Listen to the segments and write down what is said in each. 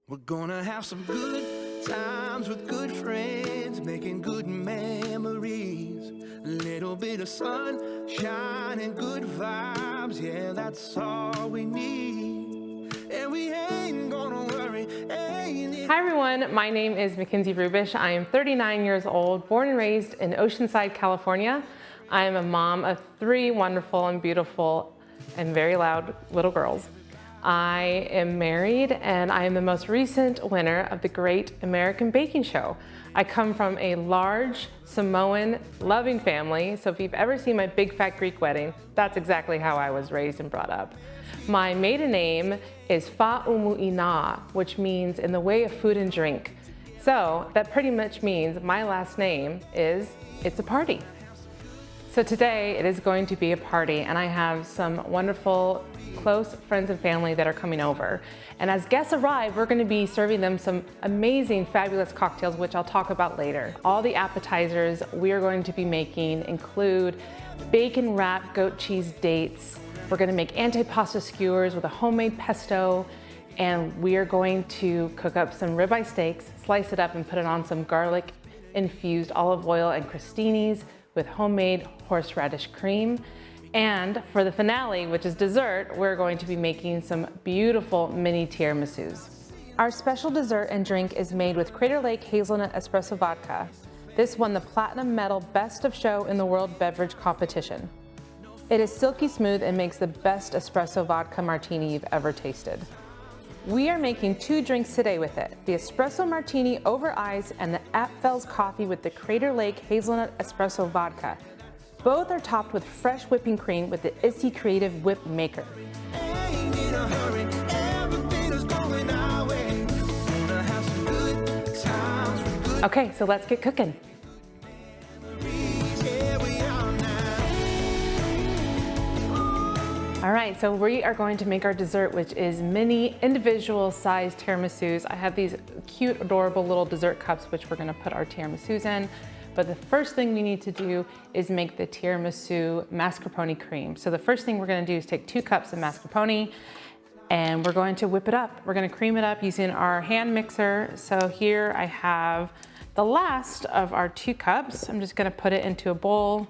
We're gonna have some good times with good friends, making good memories. A little bit of sunshine and good vibes, yeah, that's all we need. And we ain't gonna worry. Hi everyone, my name is Mackenzie Rubish. I am 39 years old, born and raised in Oceanside, California. I am a mom of 3 wonderful and beautiful and very loud little girls. I am married and I am the most recent winner of the Great American Baking Show. I come from a large Samoan loving family, so if you've ever seen my big fat Greek wedding, that's exactly how I was raised and brought up. My maiden name is Fa'umu'ina, which means in the way of food and drink. So that pretty much means my last name is It's a Party. So today it is going to be a party and I have some wonderful close friends and family that are coming over. And as guests arrive, we're going to be serving them some amazing, fabulous cocktails, which I'll talk about later. All the appetizers we are going to be making include bacon wrapped goat cheese dates. We're going to make antipasta skewers with a homemade pesto. And we are going to cook up some ribeye steaks, slice it up and put it on some garlic infused olive oil and crostinis with homemade horseradish cream. And for the finale, which is dessert, we're going to be making some beautiful mini tiramisus. Our special dessert and drink is made with Crater Lake Hazelnut Espresso Vodka. This won the Platinum Medal Best of Show in the World Beverage Competition. It is silky smooth and makes the best espresso vodka martini you've ever tasted. We are making 2 drinks today with it, the espresso martini over ice and the Apfel's coffee with the Crater Lake Hazelnut Espresso Vodka. Both are topped with fresh whipping cream with the Issy Creative Whip Maker. Okay, so let's get cooking. All right, so we are going to make our dessert, which is mini individual sized tiramisus. I have these cute, adorable little dessert cups, which we're gonna put our tiramisus in. But the first thing we need to do is make the tiramisu mascarpone cream. So the first thing we're gonna do is take 2 cups of mascarpone and we're going to whip it up. We're gonna cream it up using our hand mixer. So here I have the last of our 2 cups. I'm just gonna put it into a bowl,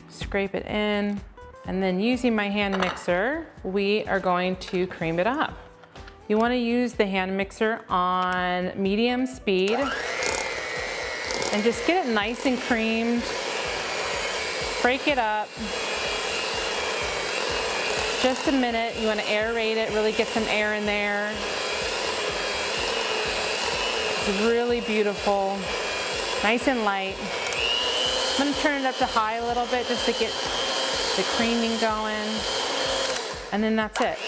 scrape it in, and then using my hand mixer, we are going to cream it up. You wanna use the hand mixer on medium speed and just get it nice and creamed. Break it up. Just a minute, you wanna aerate it, really get some air in there. It's really beautiful, nice and light. I'm gonna turn it up to high a little bit just to get the creaming going. And then that's it.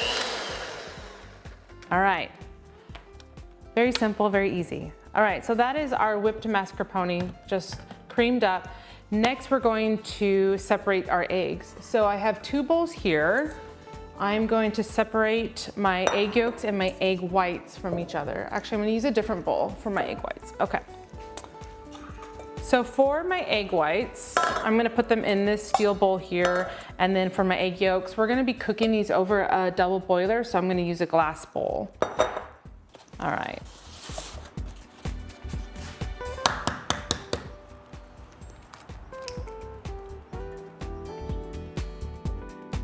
All right, very simple, very easy. All right, so that is our whipped mascarpone, just creamed up. Next, we're going to separate our eggs. So I have 2 bowls here. I'm going to separate my egg yolks and my egg whites from each other. Actually, I'm gonna use a different bowl for my egg whites. Okay. So for my egg whites, I'm gonna put them in this steel bowl here. And then for my egg yolks, we're gonna be cooking these over a double boiler, so I'm gonna use a glass bowl. All right.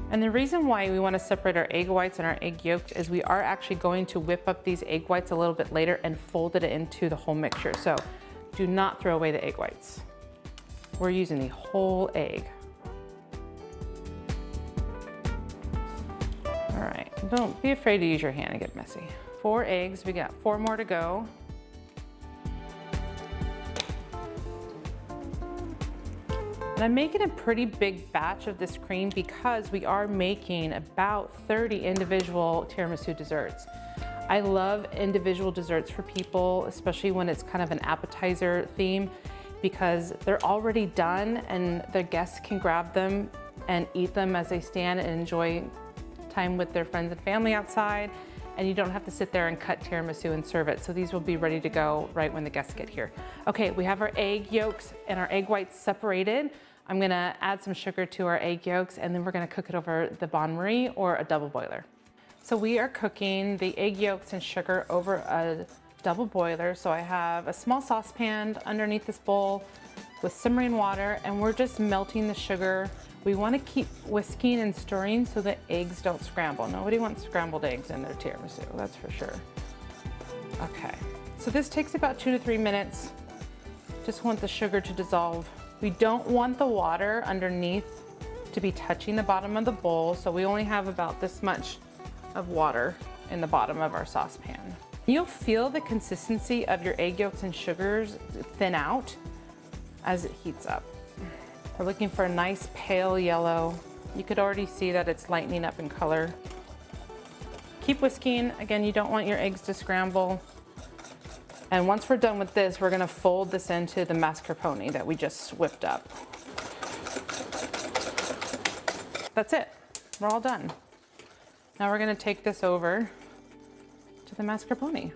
And the reason why we want to separate our egg whites and our egg yolks is we are actually going to whip up these egg whites a little bit later and fold it into the whole mixture. So do not throw away the egg whites. We're using the whole egg. All right, don't be afraid to use your hand and get messy. 4 eggs, we got 4 more to go. And I'm making a pretty big batch of this cream because we are making about 30 individual tiramisu desserts. I love individual desserts for people, especially when it's kind of an appetizer theme, because they're already done and the guests can grab them and eat them as they stand and enjoy time with their friends and family outside. And you don't have to sit there and cut tiramisu and serve it. So these will be ready to go right when the guests get here. Okay, we have our egg yolks and our egg whites separated. I'm gonna add some sugar to our egg yolks and then we're gonna cook it over the bain marie or a double boiler. So we are cooking the egg yolks and sugar over a double boiler. So I have a small saucepan underneath this bowl with simmering water, and we're just melting the sugar. We want to keep whisking and stirring so the eggs don't scramble. Nobody wants scrambled eggs in their tiramisu, that's for sure. Okay, so this takes about 2 to 3 minutes. Just want the sugar to dissolve. We don't want the water underneath to be touching the bottom of the bowl, so we only have about this much of water in the bottom of our saucepan. You'll feel the consistency of your egg yolks and sugars thin out as it heats up. We're looking for a nice pale yellow. You could already see that it's lightening up in color. Keep whisking. Again, you don't want your eggs to scramble. And once we're done with this, we're gonna fold this into the mascarpone that we just whipped up. That's it, we're all done. Now we're gonna take this over to the mascarpone.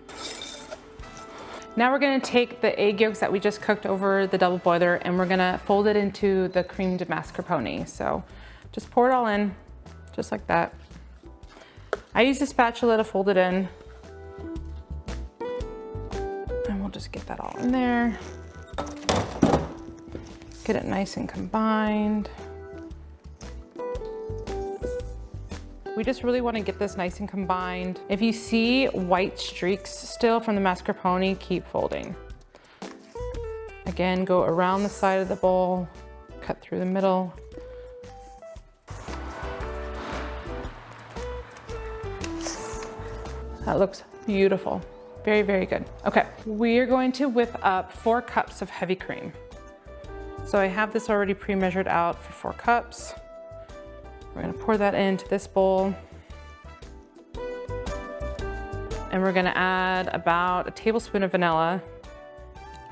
Now we're gonna take the egg yolks that we just cooked over the double boiler and we're gonna fold it into the creamed mascarpone. So just pour it all in, just like that. I use a spatula to fold it in. And we'll just get that all in there. Get it nice and combined. We just really want to get this nice and combined. If you see white streaks still from the mascarpone, keep folding. Again, go around the side of the bowl, cut through the middle. That looks beautiful. Very, very good. Okay, we are going to whip up 4 cups of heavy cream. So I have this already pre-measured out for 4 cups. We're gonna pour that into this bowl. And we're gonna add about a tablespoon of vanilla.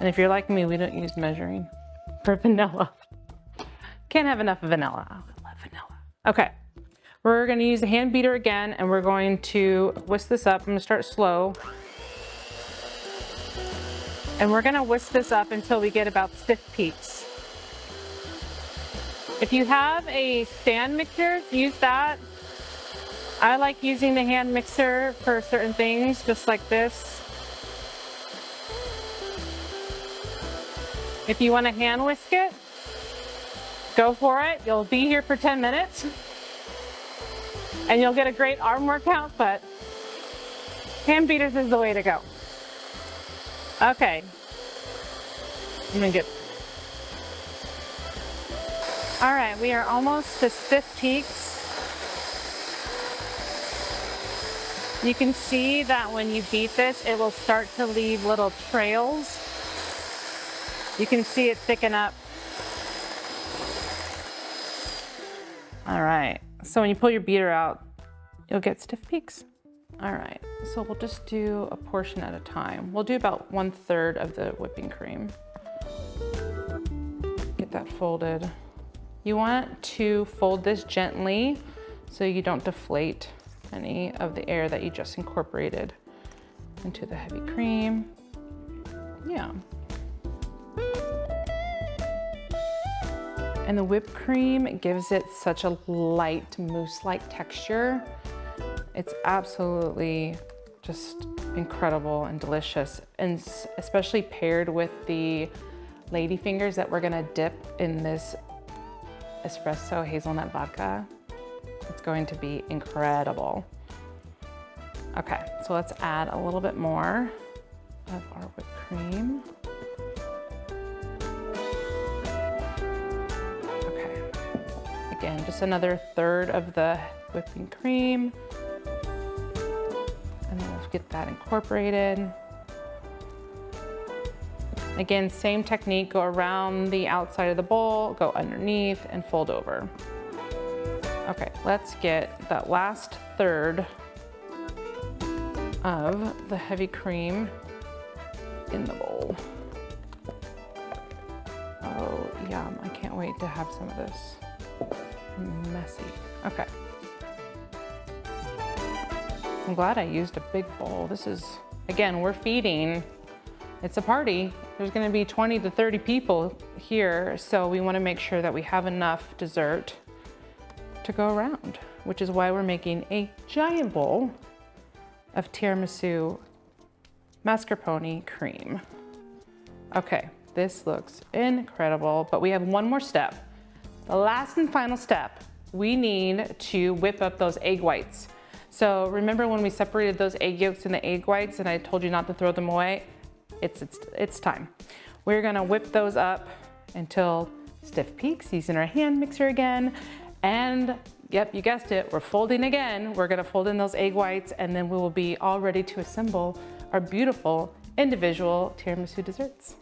And if you're like me, we don't use measuring for vanilla. Can't have enough of vanilla. Oh, I love vanilla. Okay, we're gonna use the hand beater again, and we're going to whisk this up. I'm gonna start slow. And we're gonna whisk this up until we get about stiff peaks. If you have a stand mixer, use that. I like using the hand mixer for certain things, just like this. If you want to hand whisk it, go for it. You'll be here for 10 minutes and you'll get a great arm workout, but hand beaters is the way to go. Okay. I'm gonna get. All right, we are almost to stiff peaks. You can see that when you beat this, it will start to leave little trails. You can see it thicken up. All right, so when you pull your beater out, you'll get stiff peaks. All right, so we'll just do a portion at a time. We'll do about 1/3 of the whipping cream. Get that folded. You want to fold this gently so you don't deflate any of the air that you just incorporated into the heavy cream. Yeah. And the whipped cream gives it such a light mousse-like texture. It's absolutely just incredible and delicious, and especially paired with the lady fingers that we're gonna dip in this espresso hazelnut vodka. It's going to be incredible. Okay, so let's add a little bit more of our whipped cream. Okay, again, just another 1/3 of the whipping cream. And then we'll get that incorporated. Again, same technique, go around the outside of the bowl, go underneath and fold over. Okay, let's get that last 1/3 of the heavy cream in the bowl. Oh, yum, I can't wait to have some of this. Messy, okay. I'm glad I used a big bowl. This is, again, we're feeding. It's a party. There's gonna be 20 to 30 people here, so we wanna make sure that we have enough dessert to to go around, which is why we're making a giant bowl of tiramisu mascarpone cream. Okay, this looks incredible, but we have one more step. The last and final step, we need to whip up those egg whites. So remember when we separated those egg yolks and the egg whites and I told you not to throw them away? It's time. We're gonna whip those up until stiff peaks using our hand mixer again. And yep, you guessed it, we're folding again. We're gonna fold in those egg whites and then we will be all ready to assemble our beautiful individual tiramisu desserts.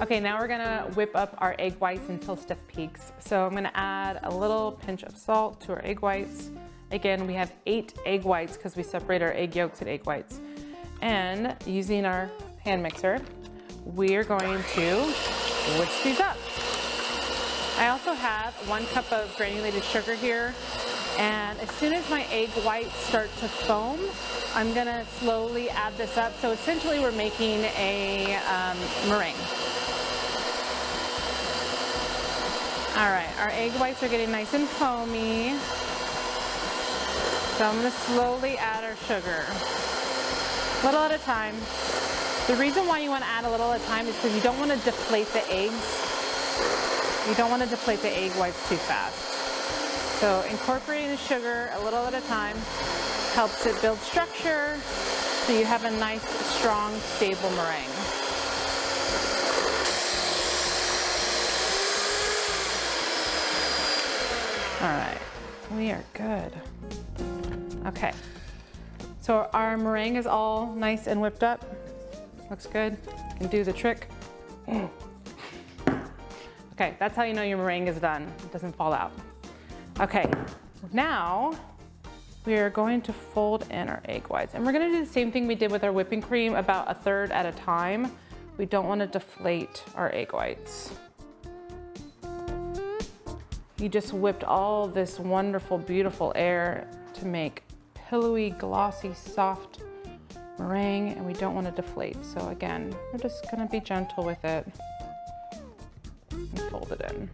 Okay, now we're gonna whip up our egg whites until stiff peaks. So I'm gonna add a little pinch of salt to our egg whites. Again, we have 8 egg whites because we separate our egg yolks and egg whites. And using our hand mixer, we're going to whisk these up. I also have 1 cup of granulated sugar here. And as soon as my egg whites start to foam, I'm gonna slowly add this up. So essentially we're making a meringue. All right, our egg whites are getting nice and foamy. So I'm gonna slowly add our sugar, little at a time. The reason why you wanna add a little at a time is because you don't wanna deflate the eggs. You don't wanna deflate the egg whites too fast. So incorporating the sugar a little at a time helps it build structure so you have a nice, strong, stable meringue. All right, we are good. Okay, so our meringue is all nice and whipped up. Looks good, can do the trick. Okay, that's how you know your meringue is done. It doesn't fall out. Okay, now we are going to fold in our egg whites. And we're gonna do the same thing we did with our whipping cream, about 1/3 at a time. We don't wanna deflate our egg whites. You just whipped all this wonderful, beautiful air to make pillowy, glossy, soft meringue, and we don't wanna deflate. So again, we're just gonna be gentle with it and fold it in.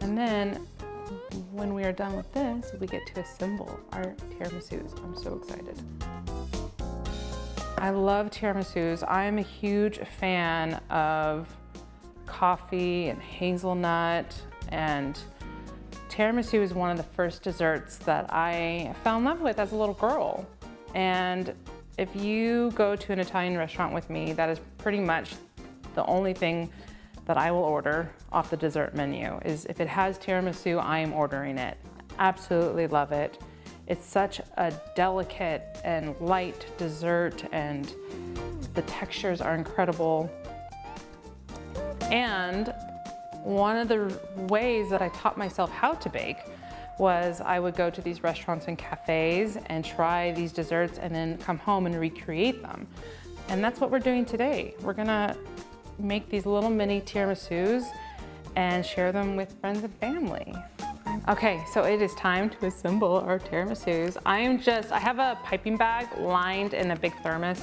And then when we are done with this, we get to assemble our tiramisus. I'm so excited. I love tiramisus. I'm a huge fan of coffee and hazelnut, and tiramisu is one of the first desserts that I fell in love with as a little girl. And if you go to an Italian restaurant with me, that is pretty much the only thing that I will order off the dessert menu. Is if it has tiramisu, I am ordering it. Absolutely love it. It's such a delicate and light dessert, and the textures are incredible. And one of the ways that I taught myself how to bake was I would go to these restaurants and cafes and try these desserts and then come home and recreate them. And that's what we're doing today. We're gonna make these little mini tiramisus and share them with friends and family. Okay, so it is time to assemble our tiramisus. I have a piping bag lined in a big thermos.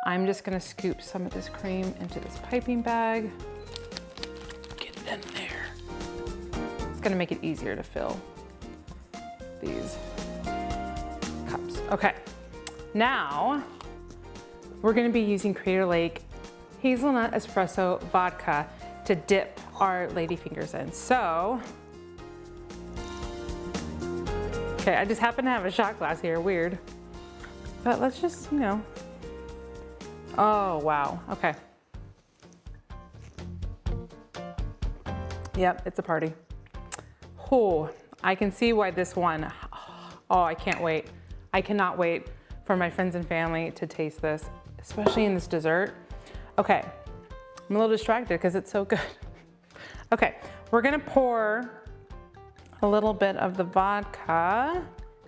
I'm just gonna scoop some of this cream into this piping bag. Get it in there. It's gonna make it easier to fill these cups. Okay, now we're gonna be using Crater Lake Hazelnut Espresso vodka to dip our ladyfingers in. So, okay, I just happen to have a shot glass here, weird. But let's just, oh, wow, okay. Yep, it's a party. Oh, I can see why this one, oh, I can't wait. I cannot wait for my friends and family to taste this, especially in this dessert. Okay, I'm a little distracted because it's so good. Okay, we're gonna pour a little bit of the vodka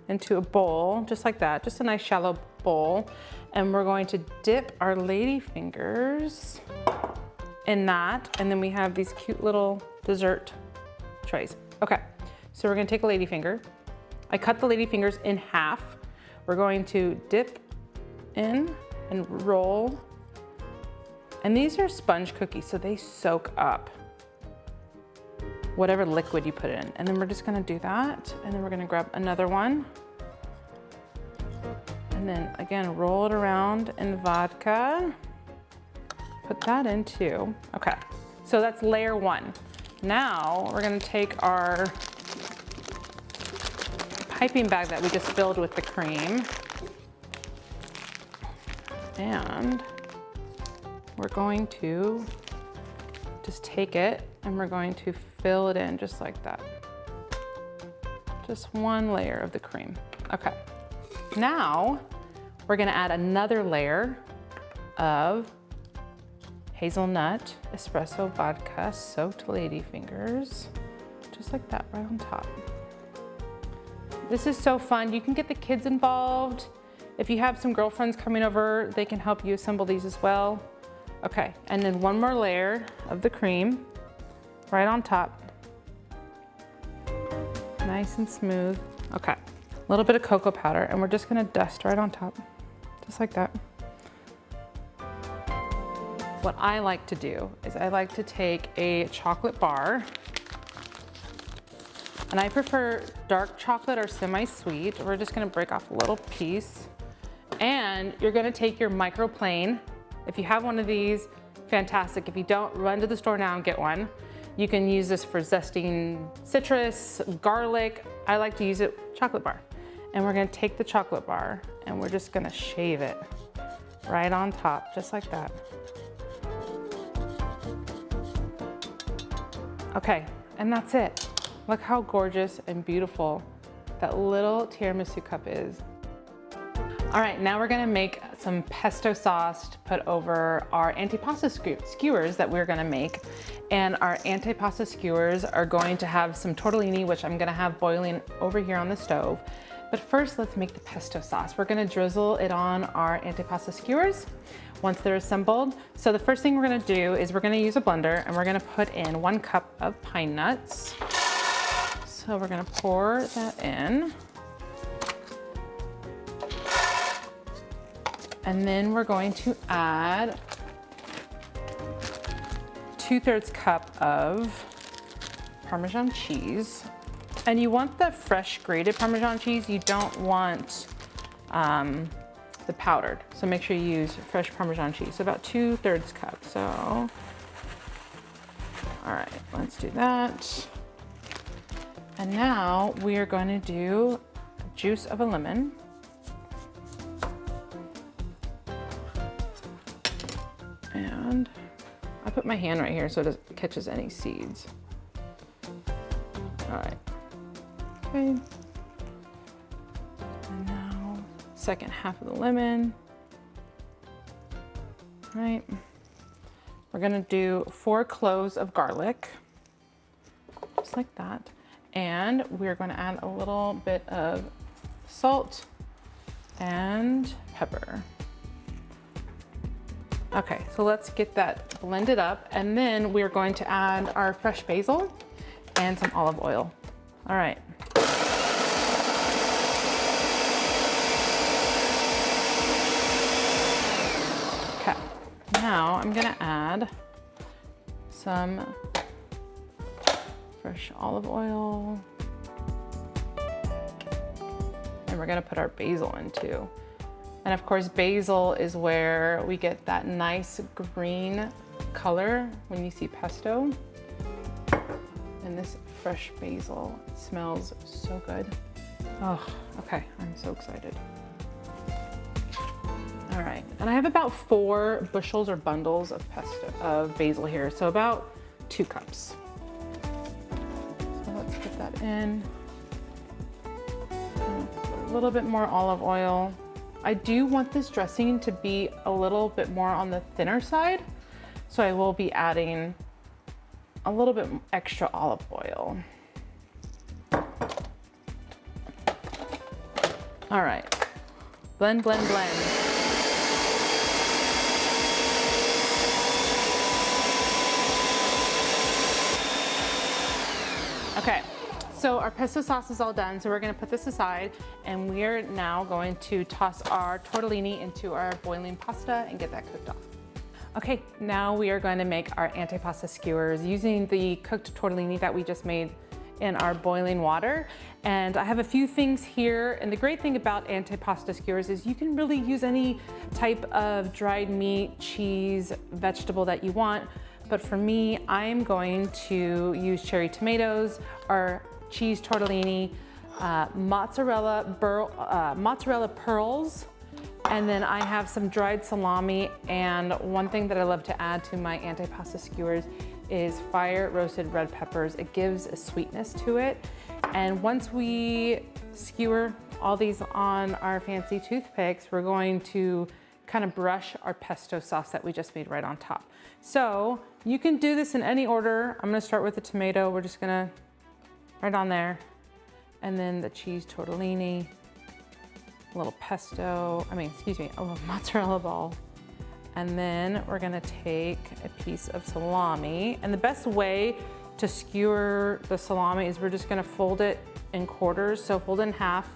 into a bowl, just like that, just a nice shallow bowl. And we're going to dip our ladyfingers in that. And then we have these cute little dessert trays. Okay, so we're gonna take a ladyfinger. I cut the ladyfingers in half. We're going to dip in and roll And these are sponge cookies, so they soak up whatever liquid you put in. And then we're just gonna do that. And then we're gonna grab another one. And then again, roll it around in vodka. Put that in too. Okay, so that's layer one. Now we're gonna take our piping bag that we just filled with the cream, and we're going to just take it and we're going to fill it in just like that. Just one layer of the cream. Okay. Now we're gonna add another layer of hazelnut espresso vodka soaked ladyfingers, just like that, right on top. This is so fun. You can get the kids involved. If you have some girlfriends coming over, they can help you assemble these as well. Okay, and then one more layer of the cream right on top. Nice and smooth. Okay, a little bit of cocoa powder, and we're just gonna dust right on top, just like that. What I like to do is I like to take a chocolate bar, and I prefer dark chocolate or semi-sweet. We're just gonna break off a little piece, and you're gonna take your microplane. If you have one of these, fantastic. If you don't, run to the store now and get one. You can use this for zesting citrus, garlic. I like to use it chocolate bar. And we're gonna take the chocolate bar and we're just gonna shave it right on top, just like that. Okay, and that's it. Look how gorgeous and beautiful that little tiramisu cup is. All right, now we're gonna make some pesto sauce to put over our antipasta skewers that we're gonna make. And our antipasta skewers are going to have some tortellini, which I'm gonna have boiling over here on the stove. But first, let's make the pesto sauce. We're gonna drizzle it on our antipasta skewers once they're assembled. So the first thing we're gonna do is we're gonna use a blender and we're gonna put in 1 cup of pine nuts. So we're gonna pour that in. And then we're going to add 2/3 cup of Parmesan cheese. And you want the fresh grated Parmesan cheese. You don't want the powdered. So make sure you use fresh Parmesan cheese. So about 2/3 cup. So, all right, let's do that. And now we are going to do juice of a lemon. And I put my hand right here so it catches any seeds. All right, okay. And now, second half of the lemon. All right, we're gonna do 4 cloves of garlic, just like that. And we're gonna add a little bit of salt and pepper. Okay, so let's get that blended up, and then we're going to add our fresh basil and some olive oil. All right. Okay, now I'm gonna add some fresh olive oil, and we're gonna put our basil in too. And of course, basil is where we get that nice green color when you see pesto. And this fresh basil, it smells so good. Oh, okay, I'm so excited. All right, and I have about 4 bushels or bundles of basil here, so about 2 cups. So let's put that in. A little bit more olive oil. I do want this dressing to be a little bit more on the thinner side, so I will be adding a little bit extra olive oil. All right, blend, blend, blend. Okay. So our pesto sauce is all done, so we're gonna put this aside, and we're now going to toss our tortellini into our boiling pasta and get that cooked off. Okay, now we are going to make our antipasta skewers using the cooked tortellini that we just made in our boiling water. And I have a few things here. And the great thing about antipasta skewers is you can really use any type of dried meat, cheese, vegetable that you want. But for me, I'm going to use cherry tomatoes, our cheese tortellini, mozzarella pearls, and then I have some dried salami. And one thing that I love to add to my antipasta skewers is fire roasted red peppers. It gives a sweetness to it. And once we skewer all these on our fancy toothpicks, we're going to kind of brush our pesto sauce that we just made right on top. So you can do this in any order. I'm gonna start with the tomato. We're just gonna right on there. And then the cheese tortellini, a little pesto, a little mozzarella ball. And then we're gonna take a piece of salami. And the best way to skewer the salami is we're just gonna fold it in quarters. So fold it in half,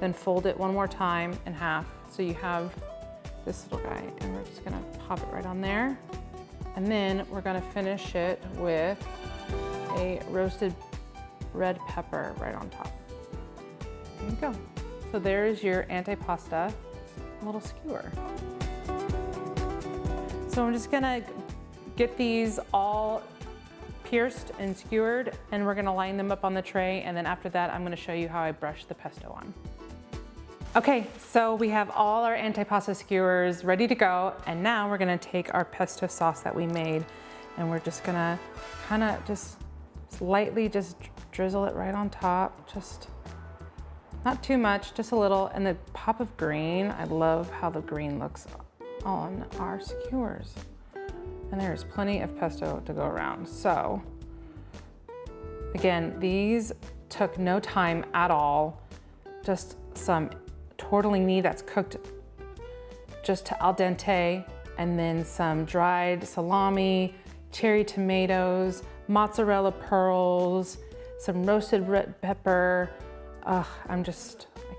then fold it one more time in half. So you have this little guy, and we're just gonna pop it right on there. And then we're gonna finish it with a roasted red pepper right on top. There you go. So there's your antipasta little skewer. So I'm just gonna get these all pierced and skewered, and we're gonna line them up on the tray, and then after that I'm gonna show you how I brush the pesto on. Okay, so we have all our antipasta skewers ready to go, and now we're gonna take our pesto sauce that we made, and we're just gonna kinda just lightly just drizzle it right on top, just not too much, just a little, and the pop of green. I love how the green looks on our skewers. And there's plenty of pesto to go around. So again, these took no time at all. Just some tortellini that's cooked just to al dente, and then some dried salami, cherry tomatoes, mozzarella pearls, some roasted red pepper. I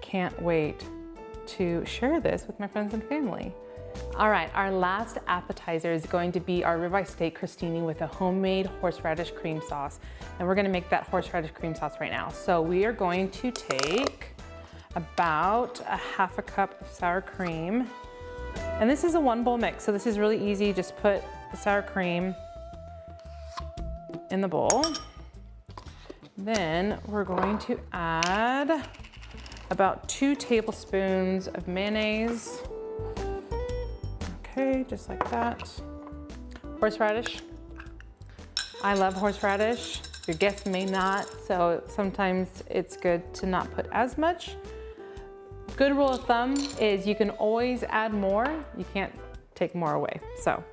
can't wait to share this with my friends and family. All right, our last appetizer is going to be our ribeye steak crostini with a homemade horseradish cream sauce. And we're gonna make that horseradish cream sauce right now. So we are going to take about a half a cup of sour cream. And this is a 1 bowl mix, so this is really easy. Just put the sour cream in the bowl. Then we're going to add about 2 tablespoons of mayonnaise. Okay, just like that. Horseradish. I love horseradish. Your guests may not, so sometimes it's good to not put as much. Good rule of thumb is you can always add more. You can't take more away. So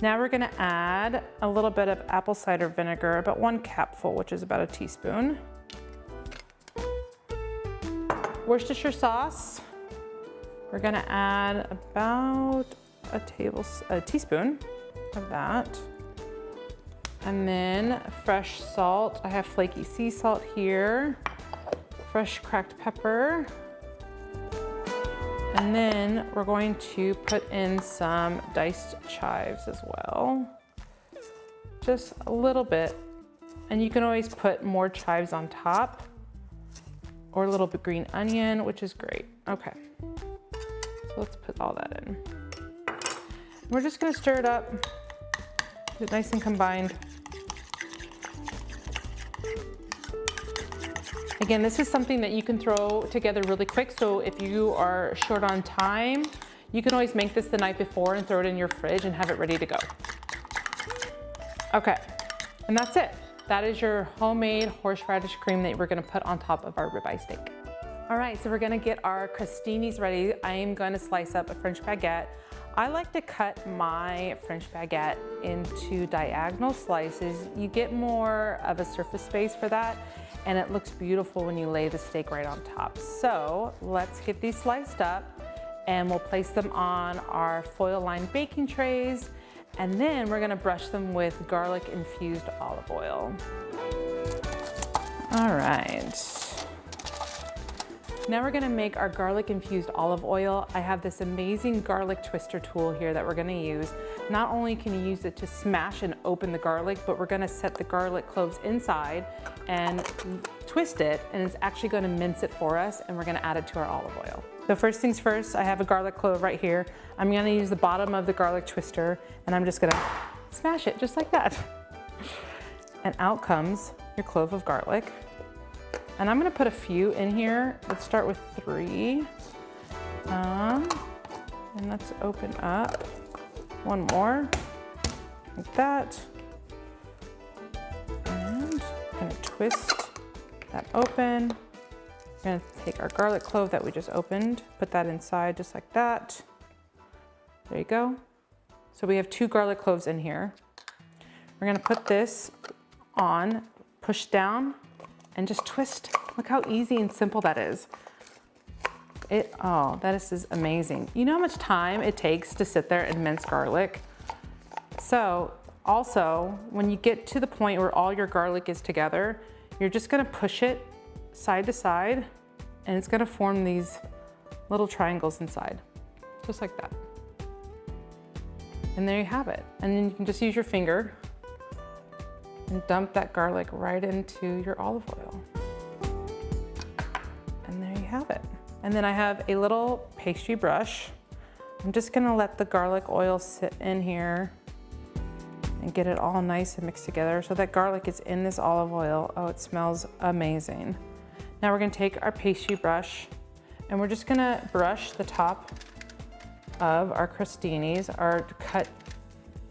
now we're gonna add a little bit of apple cider vinegar, about 1 capful, which is about a teaspoon. Worcestershire sauce. We're gonna add about a teaspoon of that. And then fresh salt. I have flaky sea salt here. Fresh cracked pepper. And then we're going to put in some diced chives as well. Just a little bit. And you can always put more chives on top, or a little bit green onion, which is great. Okay, so let's put all that in. We're just gonna stir it up, get it nice and combined. Again, this is something that you can throw together really quick, so if you are short on time, you can always make this the night before and throw it in your fridge and have it ready to go. Okay, and that's it. That is your homemade horseradish cream that we're gonna put on top of our ribeye steak. All right, so we're gonna get our crostinis ready. I am gonna slice up a French baguette. I like to cut my French baguette into diagonal slices. You get more of a surface space for that, and it looks beautiful when you lay the steak right on top. So let's get these sliced up, and we'll place them on our foil-lined baking trays, and then we're gonna brush them with garlic infused olive oil. All right. Now we're gonna make our garlic infused olive oil. I have this amazing garlic twister tool here that we're gonna use. not only can you use it to smash and open the garlic, but we're gonna set the garlic cloves inside and twist it, and it's actually gonna mince it for us, and we're gonna add it to our olive oil. So first things first, I have a garlic clove right here. I'm gonna use the bottom of the garlic twister, and I'm just gonna smash it just like that. And out comes your clove of garlic. And I'm gonna put a few in here. Let's start with 3. And let's open up one more, like that. And I'm gonna twist that open. We're gonna take our garlic clove that we just opened, put that inside just like that. There you go. So we have 2 garlic cloves in here. We're gonna put this on, push down, and just twist. Look how easy and simple that is. Oh, that is amazing. You know how much time it takes to sit there and mince garlic? So also, when you get to the point where all your garlic is together, you're just gonna push it side to side, and it's gonna form these little triangles inside, just like that. And there you have it. And then you can just use your finger and dump that garlic right into your olive oil. And there you have it. And then I have a little pastry brush. I'm just gonna let the garlic oil sit in here and get it all nice and mixed together so that garlic is in this olive oil. Oh, it smells amazing. Now we're gonna take our pastry brush and we're just gonna brush the top of our crostinis, our cut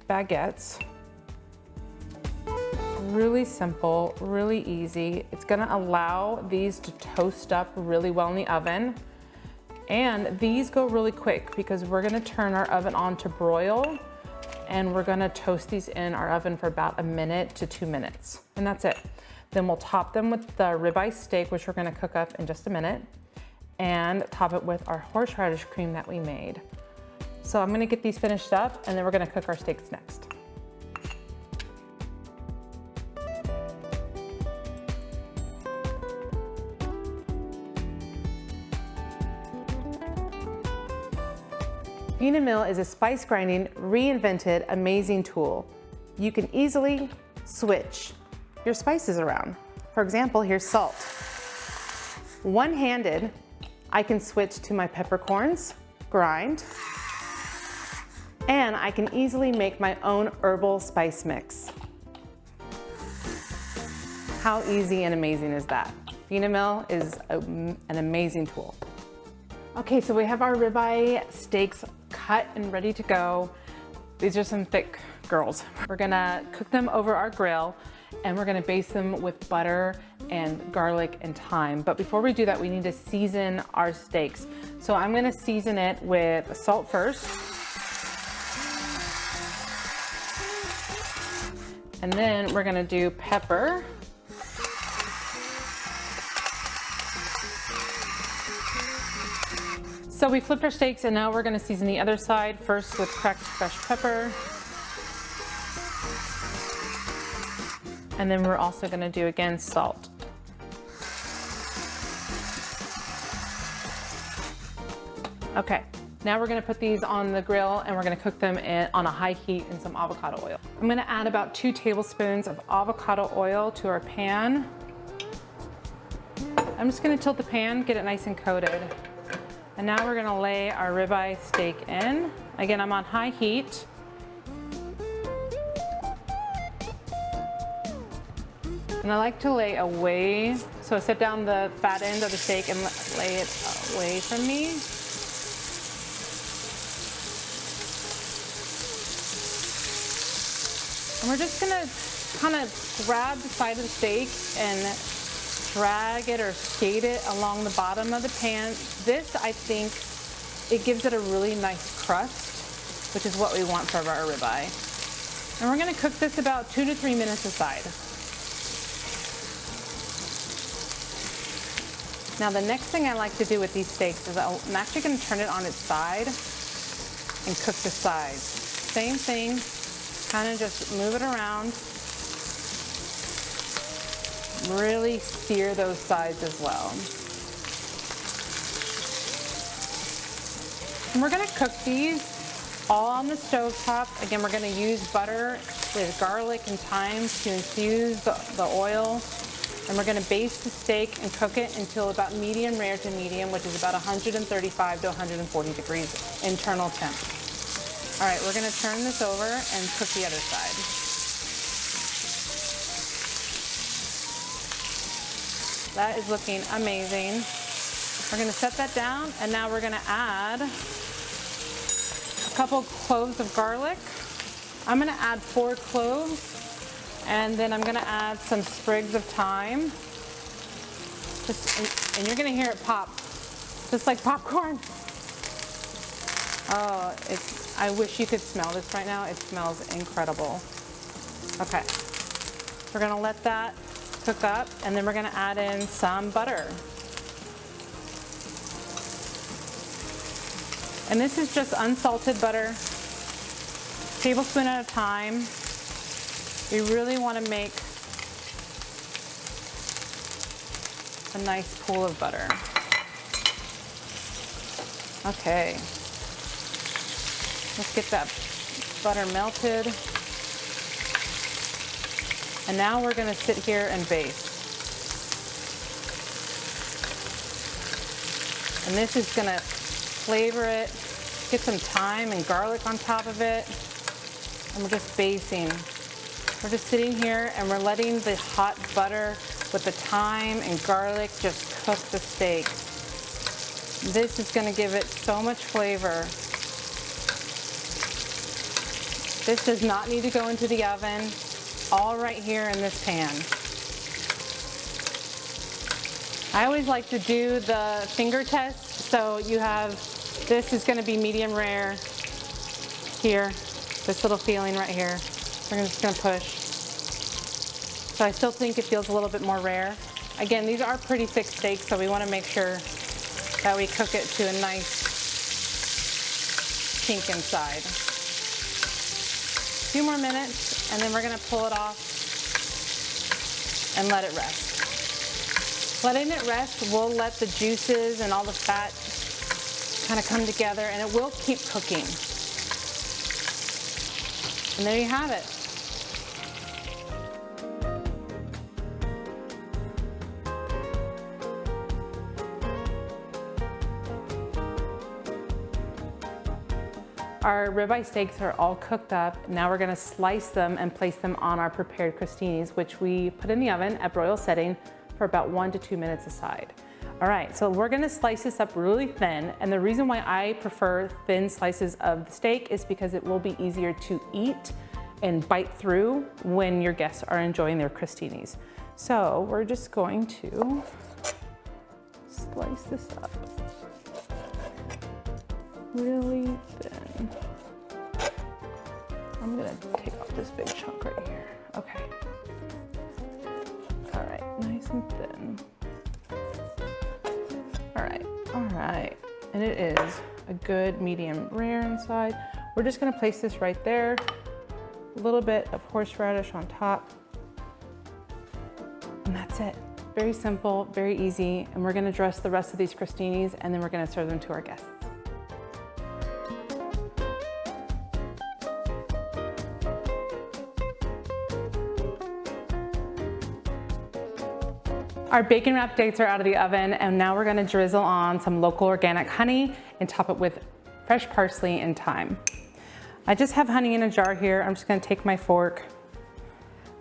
baguettes. Really simple, really easy. It's gonna allow these to toast up really well in the oven. And these go really quick because we're gonna turn our oven on to broil, and we're gonna toast these in our oven for about 1 minute to 2 minutes. And that's it. Then we'll top them with the ribeye steak, which we're gonna cook up in just a minute, and top it with our horseradish cream that we made. So I'm gonna get these finished up, and then we're gonna cook our steaks next. Mill is a spice grinding, reinvented, amazing tool. You can easily switch your spices around. For example, here's salt. One-handed, I can switch to my peppercorns, grind, and I can easily make my own herbal spice mix. How easy and amazing is that? Mill is an amazing tool. Okay, so we have our ribeye steaks cut and ready to go. These are some thick girls. We're gonna cook them over our grill, and we're gonna baste them with butter and garlic and thyme. But before we do that, we need to season our steaks. So I'm gonna season it with salt first. And then we're gonna do pepper. So we flipped our steaks, and now we're gonna season the other side, first with cracked fresh pepper. And then we're also gonna do, again, salt. Okay, now we're gonna put these on the grill, and we're gonna cook them on a high heat in some avocado oil. I'm gonna add about 2 tablespoons of avocado oil to our pan. I'm just gonna tilt the pan, get it nice and coated. And now we're gonna lay our ribeye steak in. Again, I'm on high heat. And I like to lay away, so I set down the fat end of the steak and lay it away from me. And we're just gonna kind of grab the side of the steak and drag it or skate it along the bottom of the pan. This, I think, it gives it a really nice crust, which is what we want for our ribeye. And we're gonna cook this about 2 to 3 minutes aside. Now the next thing I like to do with these steaks is I'm actually gonna turn it on its side and cook the sides. Same thing, kind of just move it around. Really sear those sides as well. And we're gonna cook these all on the stove top. Again, we're gonna use butter with garlic and thyme to infuse the oil. And we're gonna baste the steak and cook it until about medium rare to medium, which is about 135 to 140 degrees internal temp. All right, we're gonna turn this over and cook the other side. That is looking amazing. We're gonna set that down, and now we're gonna add a couple cloves of garlic. I'm gonna add 4 cloves, and then I'm gonna add some sprigs of thyme. And you're gonna hear it pop, just like popcorn. Oh, I wish you could smell this right now. It smells incredible. Okay, we're gonna let that cook up, and then we're gonna add in some butter. And this is just unsalted butter, tablespoon at a time. You really want to make a nice pool of butter. Okay, let's get that butter melted. And now we're going to sit here and baste. And this is going to flavor it, get some thyme and garlic on top of it. And we're just basting. We're just sitting here and we're letting the hot butter with the thyme and garlic just cook the steak. This is going to give it so much flavor. This does not need to go into the oven. All right here in this pan. I always like to do the finger test. So you have, this is going to be medium rare here. This little feeling right here. We're just going to push. So I still think it feels a little bit more rare. Again, these are pretty thick steaks, so we want to make sure that we cook it to a nice pink inside. A few more minutes, and then we're going to pull it off and let it rest. Letting it rest will let the juices and all the fat kind of come together, and it will keep cooking. And there you have it. Our ribeye steaks are all cooked up. Now we're gonna slice them and place them on our prepared crostinis, which we put in the oven at broil setting for about 1 to 2 minutes aside. All right, so we're gonna slice this up really thin, and the reason why I prefer thin slices of the steak is because it will be easier to eat and bite through when your guests are enjoying their crostinis. So we're just going to slice this up really thin. I'm gonna take off this big chunk right here. Okay. All right, nice and thin. All right, and it is a good medium rare inside. We're just gonna place this right there. A little bit of horseradish on top. And that's it. Very simple, very easy. And we're gonna dress the rest of these crostinis, and then we're gonna serve them to our guests. Our bacon wrapped dates are out of the oven, and now we're gonna drizzle on some local organic honey and top it with fresh parsley and thyme. I just have honey in a jar here. I'm just gonna take my fork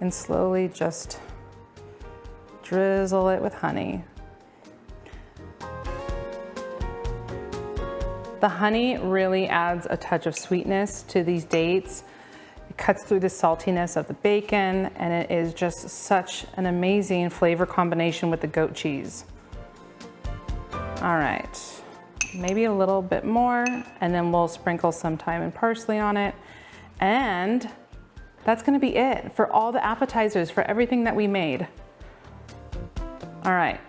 and slowly just drizzle it with honey. The honey really adds a touch of sweetness to these dates. It cuts through the saltiness of the bacon, and it is just such an amazing flavor combination with the goat cheese. All right, maybe a little bit more, and then we'll sprinkle some thyme and parsley on it. And that's gonna be it for all the appetizers, for everything that we made. All right,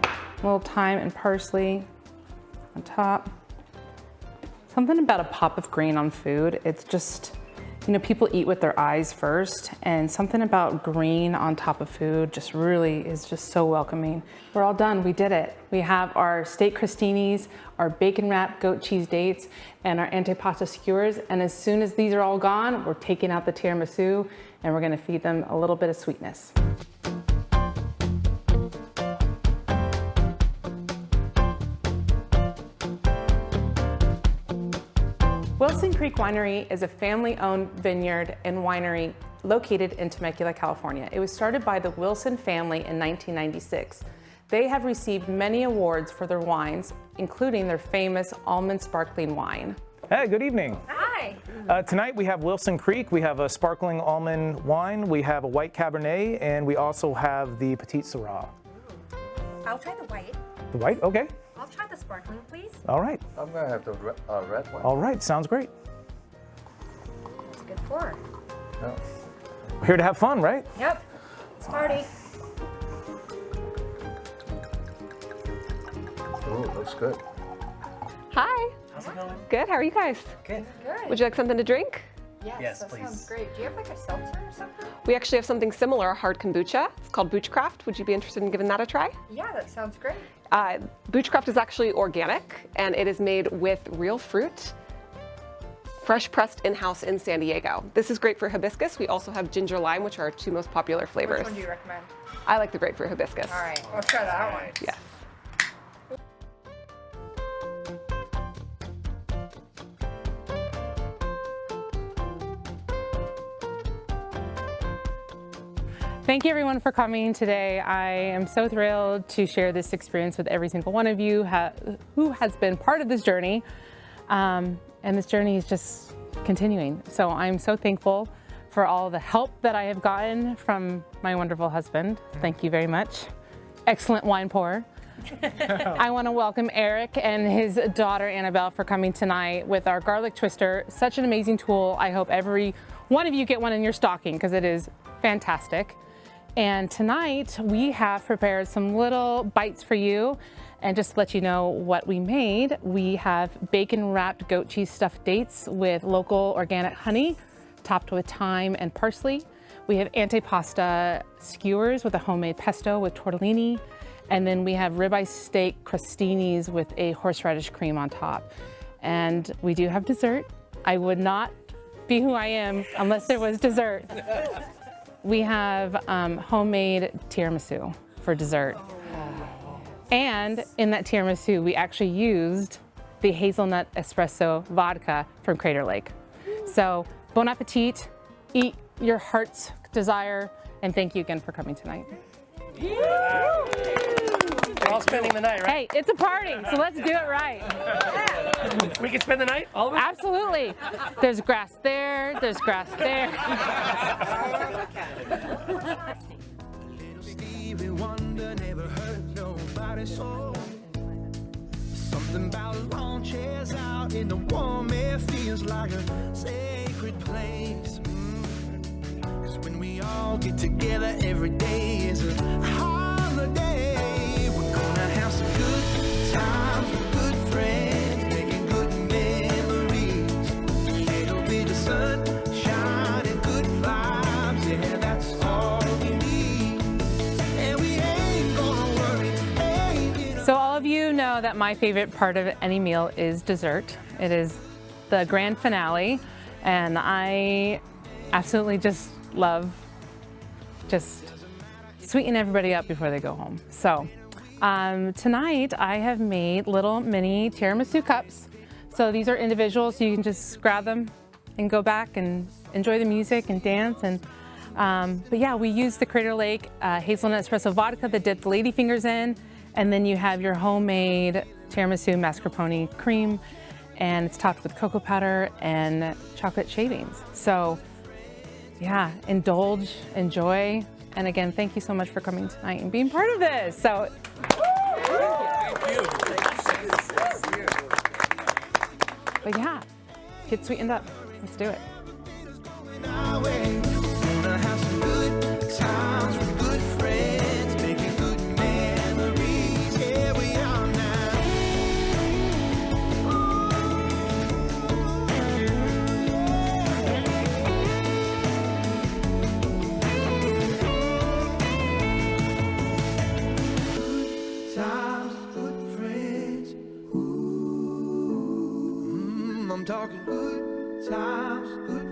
a little thyme and parsley on top. Something about a pop of green on food, it's just, You know, people eat with their eyes first, and something about green on top of food just really is just so welcoming. We're all done, we did it. We have our steak crostinis, our bacon wrapped goat cheese dates, and our antipasta skewers. And as soon as these are all gone, we're taking out the tiramisu and we're gonna feed them a little bit of sweetness. Wilson Creek Winery is a family-owned vineyard and winery located in Temecula, California. It was started by the Wilson family in 1996. They have received many awards for their wines, including their famous almond sparkling wine. Hey, good evening. Hi. Tonight we have Wilson Creek. We have a sparkling almond wine. We have a white Cabernet, and we also have the Petit Syrah. I'll try the white. The white? Okay. I'll try the sparkling, please. All right. I'm gonna have the red one. All right. Sounds great. It's a good pour. Yeah. We're here to have fun, right? Yep. Let's party. Ooh, looks good. Hi. How's it going? Good. How are you guys? Good. Good. Would you like something to drink? Yes, that please. sounds great. Do you have like a seltzer or something? We actually have something similar, a hard kombucha. It's called Boochcraft. Would you be interested in giving that a try? Yeah, that sounds great. Boochcraft is actually organic, and it is made with real fruit, fresh pressed in-house in San Diego. This is grapefruit hibiscus. We also have ginger lime, which are our two most popular flavors. Which one do you recommend? I like the grapefruit hibiscus. All right, we'll try that one. Yes. Thank you everyone for coming today. I am so thrilled to share this experience with every single one of you who has been part of this journey. And this journey is just continuing. So I'm so thankful for all the help that I have gotten from my wonderful husband. Thank you very much. Excellent wine pour. I want to welcome Eric and his daughter Annabelle for coming tonight with our garlic twister. Such an amazing tool. I hope every one of you get one in your stocking because it is fantastic. And tonight we have prepared some little bites for you. And just to let you know what we made, we have bacon wrapped goat cheese stuffed dates with local organic honey, topped with thyme and parsley. We have antipasta skewers with a homemade pesto with tortellini. And then we have ribeye steak crostinis with a horseradish cream on top. And we do have dessert. I would not be who I am unless there was dessert. We have homemade tiramisu for dessert. And in that tiramisu, we actually used the hazelnut espresso vodka from Crater Lake. So bon appetit, eat your heart's desire, and thank you again for coming tonight. We're all spending the night, right? Hey, it's a party, so let's do it right. We can spend the night, all of us? Absolutely. There's grass there, there's grass there. Little Stevie Wonder never hurt nobody's soul. Something about lawn chairs out in the warm air feels like a sacred place. 'Cause when we all get together, every day is a holiday. We're gonna have some good times with good friends, making good memories. A little bit of sunshine and good vibes, yeah, that's all we need. And we ain't gonna worry, ain't So all of you know that my favorite part of any meal is dessert. It is the grand finale, and I absolutely just love just sweeten everybody up before they go home. So tonight I have made little mini tiramisu cups. So these are individual, so you can just grab them and go back and enjoy the music and dance. And but yeah, we use the Crater Lake Hazelnut Espresso vodka that dipped the ladyfingers in, and then you have your homemade tiramisu mascarpone cream, and it's topped with cocoa powder and chocolate shavings. So yeah, indulge, enjoy, and again, thank you so much for coming tonight and being part of this. So, but yeah, get sweetened up. Let's do it. our way. Gonna have some good times with good friends, making good memories. Here we are now. I'm talking good times, good